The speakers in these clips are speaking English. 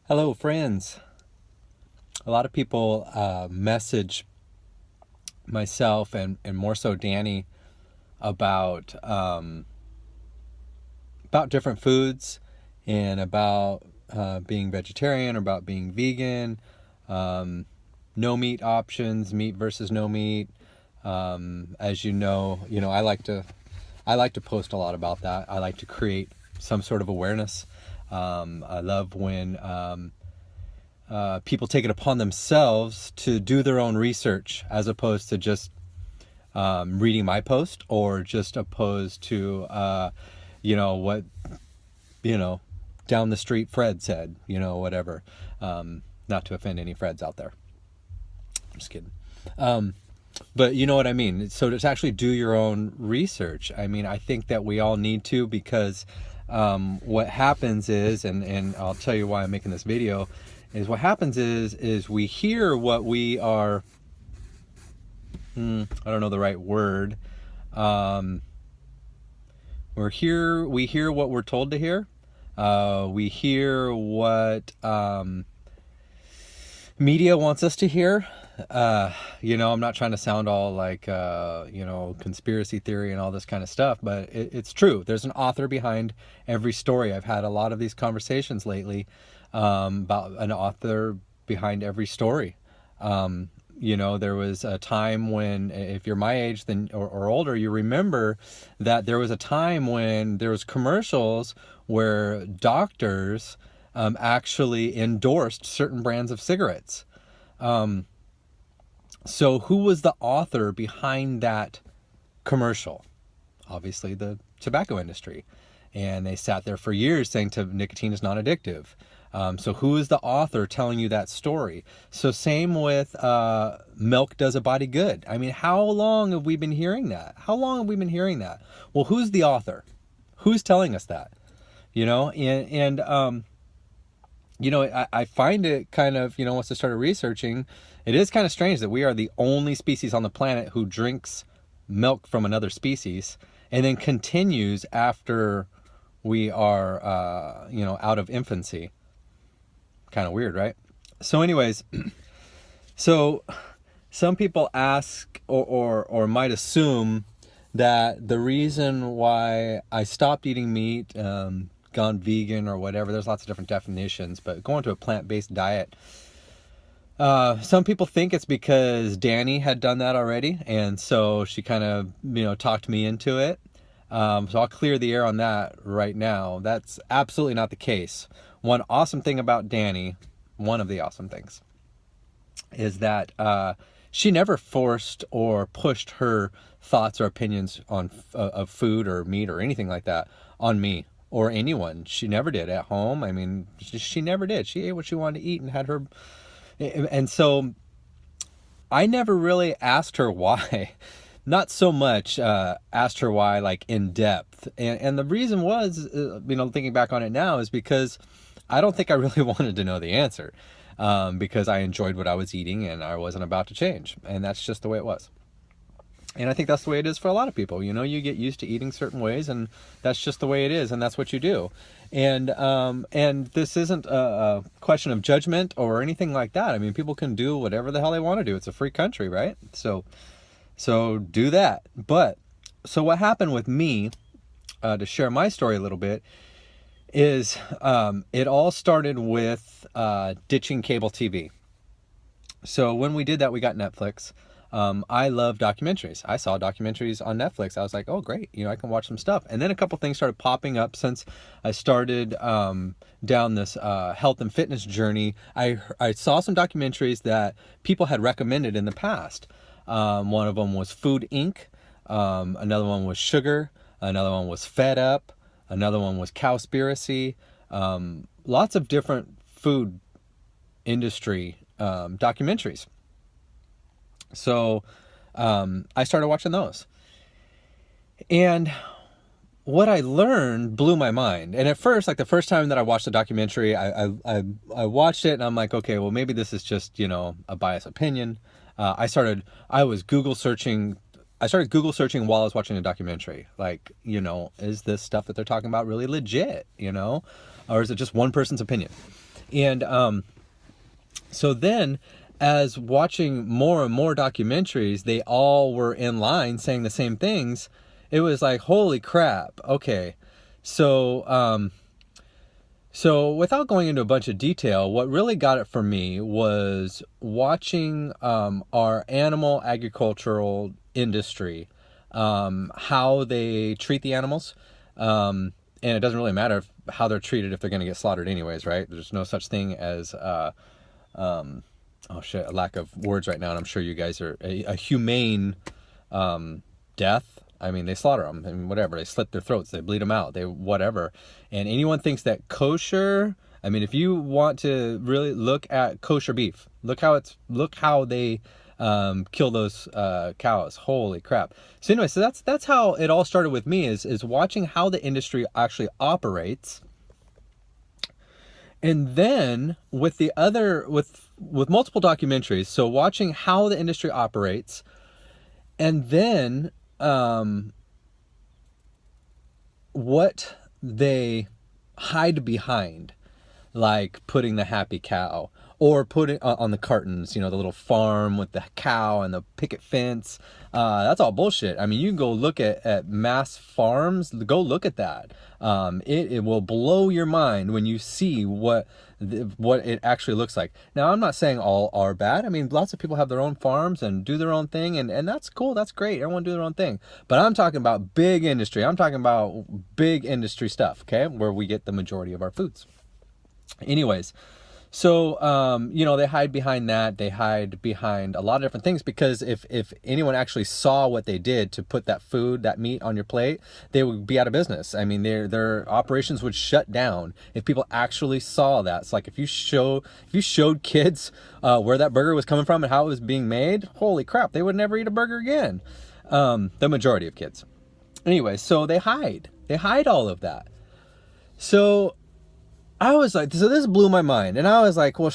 Hello, friends. A lot of people message myself and more so Danny about different foods and about being vegetarian or about being vegan, no meat options, meat versus no meat. As I like to post a lot about that. I like to create some sort of awareness. I love when people take it upon themselves to do their own research as opposed to just reading my post or just opposed to what down the street Fred said, whatever. Not to offend any Freds out there. I'm just kidding. But you know what I mean. So to actually do your own research, I mean, I think that we all need to, because what happens is, and I'll tell you why I'm making this video, is what happens is we hear what we are, I don't know the right word. We hear what we're told to hear. We hear what media wants us to hear. I'm not trying to sound all like, conspiracy theory and all this kind of stuff, but it's true. There's an author behind every story. I've had a lot of these conversations lately about an author behind every story. There was a time when, if you're my age then or older, you remember that there was a time when there was commercials where doctors actually endorsed certain brands of cigarettes. So who was the author behind that commercial? Obviously the tobacco industry. And they sat there for years saying nicotine is non-addictive. So who is the author telling you that story? So same with milk does a body good. I mean, how long have we been hearing that? Well, who's the author? Who's telling us that? I find it kind of, once I started researching, it is kind of strange that we are the only species on the planet who drinks milk from another species and then continues after we are, out of infancy. Kind of weird, right? So anyways, so some people ask or might assume that the reason why I stopped eating meat, gone vegan or whatever, there's lots of different definitions, but going to a plant-based diet, some people think it's because Danny had done that already, and so she kind of talked me into it. So I'll clear the air on that right now. That's absolutely not the case. One of the awesome things, is that she never forced or pushed her thoughts or opinions of food or meat or anything like that on me or anyone. She never did at home. I mean, she never did. She ate what she wanted to eat and had her. And so I never really asked her why. Not so much asked her why, like, in depth. And the reason was, thinking back on it now, is because I don't think I really wanted to know the answer, because I enjoyed what I was eating and I wasn't about to change. And that's just the way it was. And I think that's the way it is for a lot of people. You get used to eating certain ways, and that's just the way it is, and that's what you do. And this isn't a question of judgment or anything like that. I mean, people can do whatever the hell they want to do. It's a free country, right? So do that. But so what happened with me, to share my story a little bit, is it all started with ditching cable TV. So when we did that, we got Netflix. I love documentaries. I saw documentaries on Netflix. I was like, oh, great. I can watch some stuff. And then a couple things started popping up since I started down this health and fitness journey. I saw some documentaries that people had recommended in the past. One of them was Food Inc. Another one was Sugar. Another one was Fed Up. Another one was Cowspiracy. Lots of different food industry documentaries. So I started watching those. And what I learned blew my mind. And at first, like the first time that I watched the documentary, I watched it and I'm like, okay, well, maybe this is just, a biased opinion. I started Google searching while I was watching a documentary. Like, is this stuff that they're talking about really legit, or is it just one person's opinion? And so then, as watching more and more documentaries, they all were in line saying the same things. It was like, holy crap. Okay. So, so without going into a bunch of detail, what really got it for me was watching our animal agricultural industry, how they treat the animals. And it doesn't really matter how they're treated if they're going to get slaughtered anyways, right? There's no such thing as, oh shit, a lack of words right now. And I'm sure you guys are a humane death. I mean, they slaughter them and whatever. They slit their throats. They bleed them out. They whatever. And anyone thinks that kosher. I mean, if you want to really look at kosher beef, look how they kill those cows. Holy crap. So anyway, so that's how it all started with me is watching how the industry actually operates. And then with the other with multiple documentaries, so watching how the industry operates, and then what they hide behind, like putting the happy cow or putting on the cartons, the little farm with the cow and the picket fence. That's all bullshit. I mean, you can go look at mass farms, go look at that. It will blow your mind when you see what it actually looks like. Now, I'm not saying all are bad. I mean, lots of people have their own farms and do their own thing, and that's cool. That's great. Everyone do their own thing. But I'm talking about big industry. I'm talking about big industry stuff, okay, where we get the majority of our foods. Anyways, so, they hide behind that. They hide behind a lot of different things because if anyone actually saw what they did to put that food, that meat on your plate, they would be out of business. I mean, their operations would shut down if people actually saw that. It's like if you showed kids where that burger was coming from and how it was being made, holy crap, they would never eat a burger again. The majority of kids. Anyway, so they hide all of that. So I was like, so this blew my mind. And I was like, well,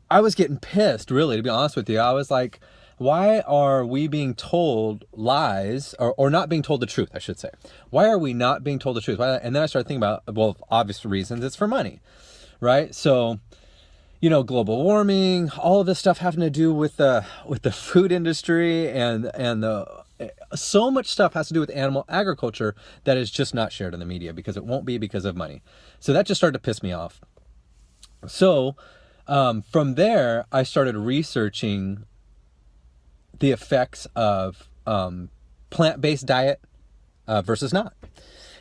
I was getting pissed, really, to be honest with you. I was like, why are we being told lies or not being told the truth, I should say? Why are we not being told the truth? And then I started thinking about, well, obvious reasons. It's for money, right? So, global warming, all of this stuff having to do with the food industry and so much stuff has to do with animal agriculture that is just not shared in the media because it won't be because of money. So that just started to piss me off. So from there, I started researching the effects of plant-based diet versus not.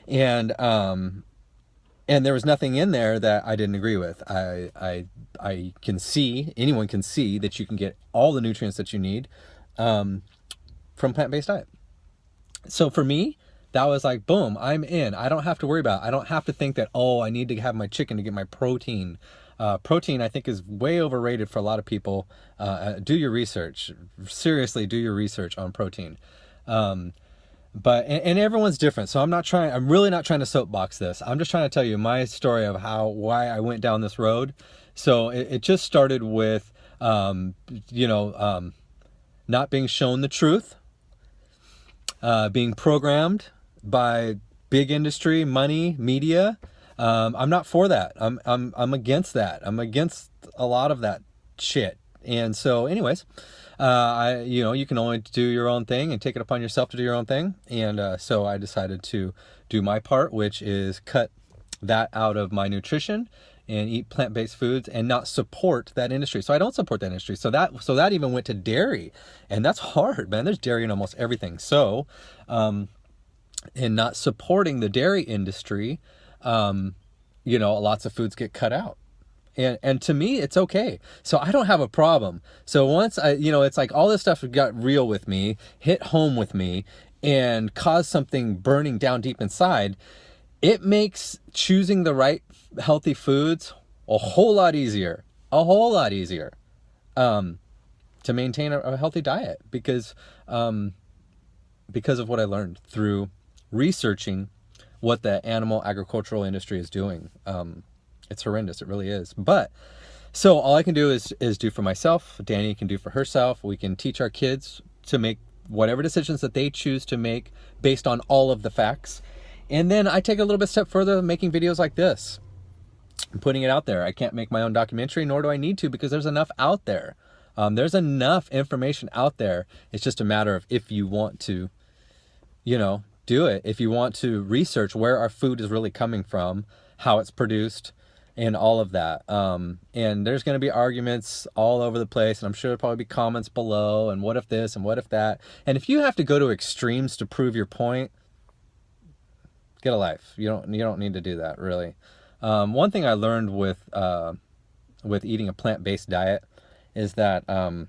And there was nothing in there that I didn't agree with. I can see, anyone can see that you can get all the nutrients that you need from plant-based diet. So for me, that was like, boom, I'm in. I don't have to worry about it. I don't have to think that, I need to have my chicken to get my protein. Protein, I think, is way overrated for a lot of people. Do your research. Seriously, do your research on protein. But everyone's different. So I'm really not trying to soapbox this. I'm just trying to tell you my story of why I went down this road. So it just started with, not being shown the truth. Being programmed by big industry, money, media. I'm not for that. I'm against that. I'm against a lot of that shit. And so anyways, you can only do your own thing and take it upon yourself to do your own thing. And so I decided to do my part, which is cut that out of my nutrition and eat plant-based foods and not support that industry. So I don't support that industry. So that even went to dairy, and that's hard, man. There's dairy in almost everything. So, in not supporting the dairy industry, lots of foods get cut out. And to me, it's okay. So I don't have a problem. So once it's like all this stuff got real with me, hit home with me, and caused something burning down deep inside, it makes choosing the right healthy foods a whole lot easier to maintain a healthy diet because of what I learned through researching what the animal agricultural industry is doing. It's horrendous. It really is. But so all I can do is do for myself. Danny can do for herself. We can teach our kids to make whatever decisions that they choose to make based on all of the facts. And then I take a little bit step further, making videos like this. I'm putting it out there. I can't make my own documentary, nor do I need to, because there's enough out there. There's enough information out there. It's just a matter of if you want to, do it. If you want to research where our food is really coming from, how it's produced, and all of that. And there's going to be arguments all over the place, and I'm sure there'll probably be comments below, and what if this and what if that. And if you have to go to extremes to prove your point, get a life. You don't need to do that, really. One thing I learned with eating a plant-based diet is that I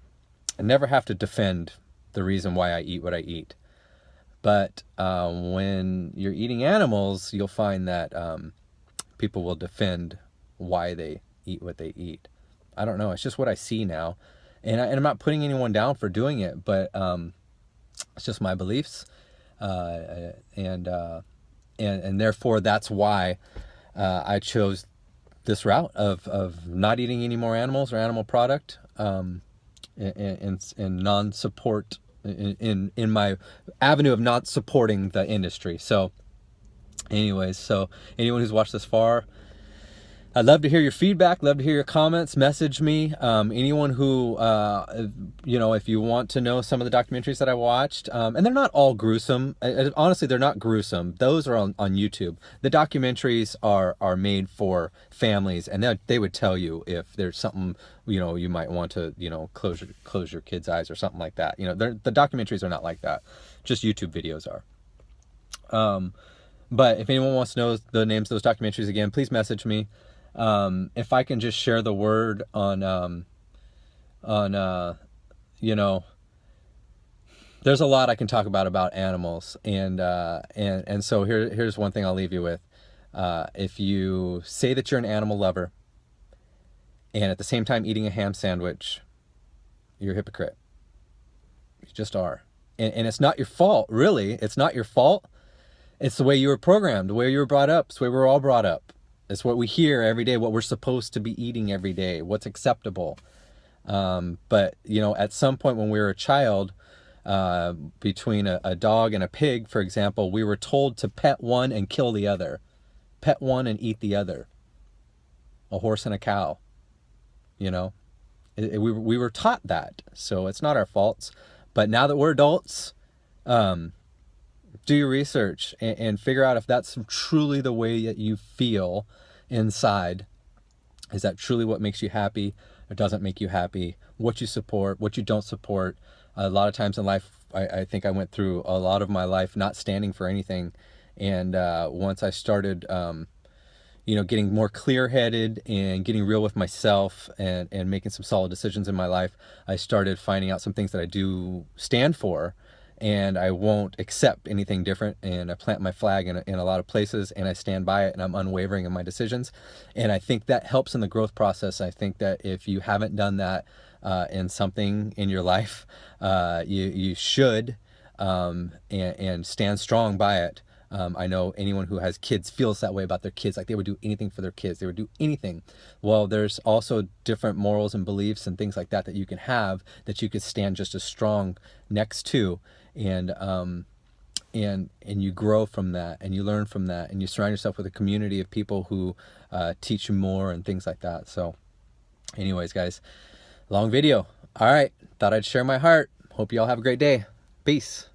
never have to defend the reason why I eat what I eat. But when you're eating animals, you'll find that people will defend why they eat what they eat. I don't know. It's just what I see now. And I'm not putting anyone down for doing it, but it's just my beliefs. And therefore, that's why I chose this route of not eating any more animals or animal product, and non-support in my avenue of not supporting the industry. So anyways, so anyone who's watched this far, I'd love to hear your feedback, love to hear your comments, message me. Anyone who, if you want to know some of the documentaries that I watched, and they're not all gruesome. Honestly, they're not gruesome. Those are on YouTube. The documentaries are made for families, and they would tell you if there's something, you might want to, close your kid's eyes or something like that. The documentaries are not like that. Just YouTube videos are. But if anyone wants to know the names of those documentaries again, please message me. If I can just share the word on there's a lot I can talk about animals, and so here's one thing I'll leave you with. If you say that you're an animal lover and at the same time eating a ham sandwich, you're a hypocrite. You just are. And it's not your fault, really. It's not your fault. It's the way you were programmed, the way you were brought up. It's the way we're all brought up. It's what we hear every day, what we're supposed to be eating every day, what's acceptable. But, at some point when we were a child, between a dog and a pig, for example, we were told to pet one and kill the other. Pet one and eat the other. A horse and a cow. We were taught that. So it's not our faults. But now that we're adults, do your research and figure out if that's truly the way that you feel inside. Is that truly what makes you happy or doesn't make you happy? What you support, what you don't support. A lot of times in life, I think I went through a lot of my life not standing for anything. And once I started, getting more clear-headed and getting real with myself and making some solid decisions in my life, I started finding out some things that I do stand for. And I won't accept anything different, and I plant my flag in a lot of places, and I stand by it, and I'm unwavering in my decisions. And I think that helps in the growth process. I think that if you haven't done that in something in your life, you should, and stand strong by it. I know anyone who has kids feels that way about their kids, like they would do anything for their kids. They would do anything. Well, there's also different morals and beliefs and things like that you can have, that you could stand just as strong next to. And you grow from that, and you learn from that, and you surround yourself with a community of people who teach you more and things like that. So anyways, guys, long video. All right. Thought I'd share my heart. Hope you all have a great day. Peace.